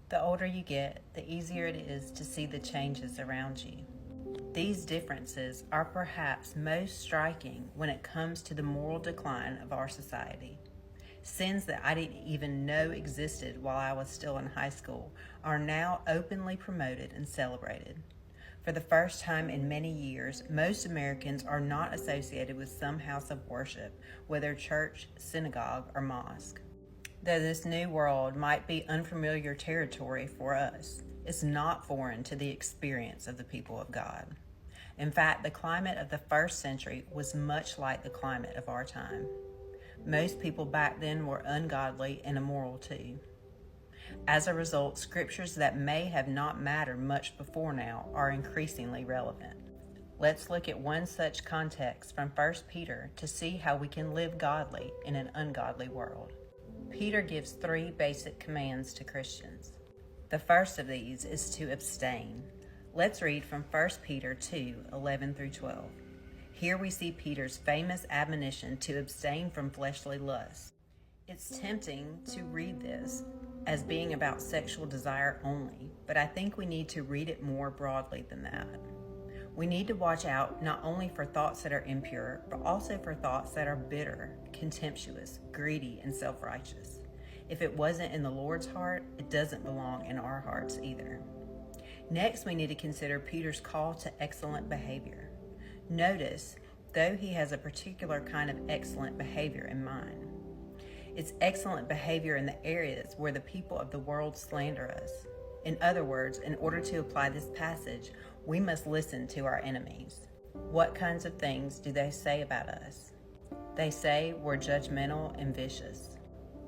The older you get, the easier it is to see the changes around you. These differences are perhaps most striking when it comes to the moral decline of our society. Sins that I didn't even know existed while I was still in high school are now openly promoted and celebrated. For the first time in many years, most Americans are not associated with some house of worship, whether church, synagogue, or mosque. Though this new world might be unfamiliar territory for us, it's not foreign to the experience of the people of God. In fact, the climate of the first century was much like the climate of our time. Most people back then were ungodly and immoral too. As a result, scriptures that may have not mattered much before now are increasingly relevant. Let's look at one such context from 1 Peter to see how we can live godly in an ungodly world. Peter gives 3 basic commands to Christians. The first of these is to abstain. Let's read from 1 Peter 2:11 through 12. Here we see Peter's famous admonition to abstain from fleshly lusts. It's tempting to read this as being about sexual desire only, but I think we need to read it more broadly than that. We need to watch out not only for thoughts that are impure, but also for thoughts that are bitter, contemptuous, greedy, and self-righteous. If it wasn't in the Lord's heart, it doesn't belong in our hearts either. Next, we need to consider Peter's call to excellent behavior. Notice, though he has a particular kind of excellent behavior in mind. It's excellent behavior in the areas where the people of the world slander us. In other words, in order to apply this passage, we must listen to our enemies. What kinds of things do they say about us? They say we're judgmental and vicious.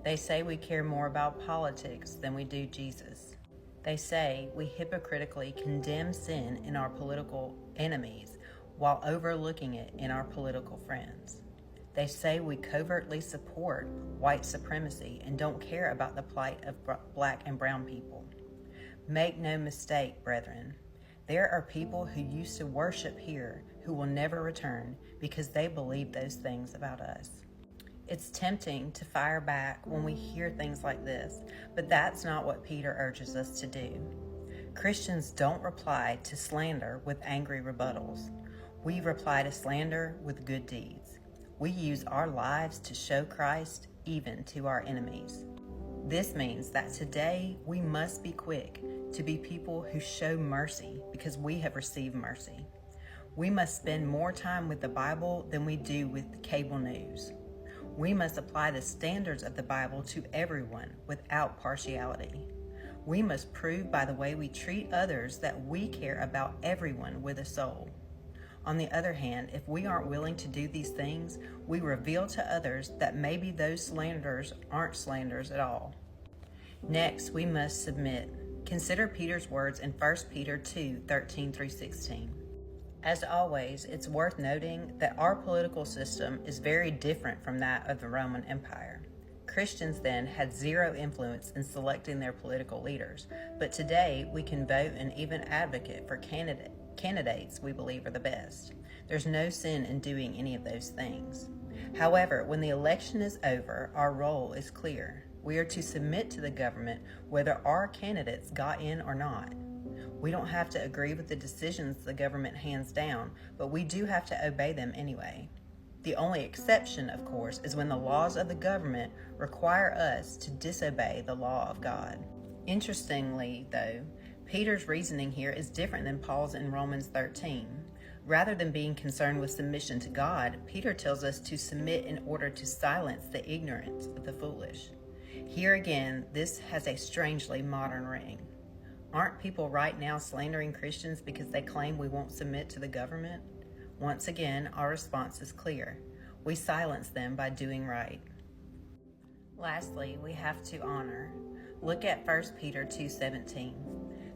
They say we care more about politics than we do Jesus. They say we hypocritically condemn sin in our political enemies while overlooking it in our political friends. They say we covertly support white supremacy and don't care about the plight of black and brown people. Make no mistake, brethren. There are people who used to worship here who will never return because they believe those things about us. It's tempting to fire back when we hear things like this, but that's not what Peter urges us to do. Christians don't reply to slander with angry rebuttals. We reply to slander with good deeds. We use our lives to show Christ even to our enemies. This means that today we must be quick to be people who show mercy because we have received mercy. We must spend more time with the Bible than we do with cable news. We must apply the standards of the Bible to everyone without partiality. We must prove by the way we treat others that we care about everyone with a soul. On the other hand, if we aren't willing to do these things, we reveal to others that maybe those slanderers aren't slanderers at all. Next, we must submit. Consider Peter's words in 1 Peter 2:13 through 16. As always, it's worth noting that our political system is very different from that of the Roman Empire. Christians then had zero influence in selecting their political leaders, but today we can vote and even advocate for candidates we believe are the best. There's no sin in doing any of those things. However, when the election is over, our role is clear. We are to submit to the government whether our candidates got in or not. We don't have to agree with the decisions the government hands down, but we do have to obey them anyway. The only exception, of course, is when the laws of the government require us to disobey the law of God. Interestingly, though, Peter's reasoning here is different than Paul's in Romans 13. Rather than being concerned with submission to God, Peter tells us to submit in order to silence the ignorance of the foolish. Here again, this has a strangely modern ring. Aren't people right now slandering Christians because they claim we won't submit to the government? Once again, our response is clear. We silence them by doing right. Lastly, we have to honor. Look at 1 Peter 2:17.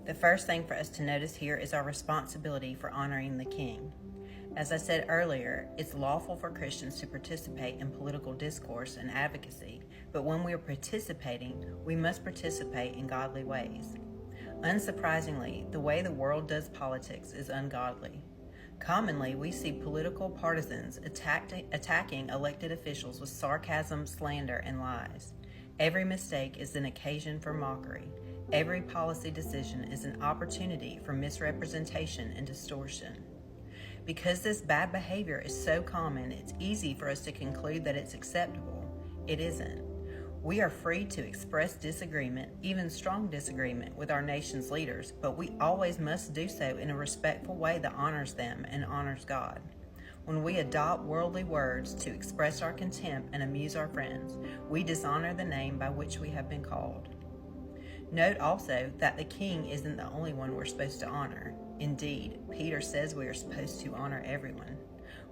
The first thing for us to notice here is our responsibility for honoring the king. As I said earlier, it's lawful for Christians to participate in political discourse and advocacy, but when we are participating, we must participate in godly ways. Unsurprisingly, the way the world does politics is ungodly. Commonly, we see political partisans attacking elected officials with sarcasm, slander, and lies. Every mistake is an occasion for mockery. Every policy decision is an opportunity for misrepresentation and distortion. Because this bad behavior is so common, it's easy for us to conclude that it's acceptable. It isn't. We are free to express disagreement, even strong disagreement, with our nation's leaders, but we always must do so in a respectful way that honors them and honors God. When we adopt worldly words to express our contempt and amuse our friends, we dishonor the name by which we have been called. Note also that the king isn't the only one we're supposed to honor. Indeed, Peter says we are supposed to honor everyone.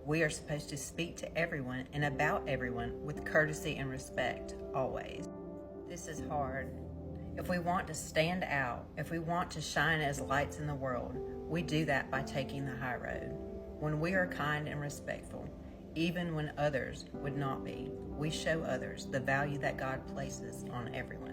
We are supposed to speak to everyone and about everyone with courtesy and respect, always. This is hard. If we want to stand out, if we want to shine as lights in the world, we do that by taking the high road. When we are kind and respectful, even when others would not be, we show others the value that God places on everyone.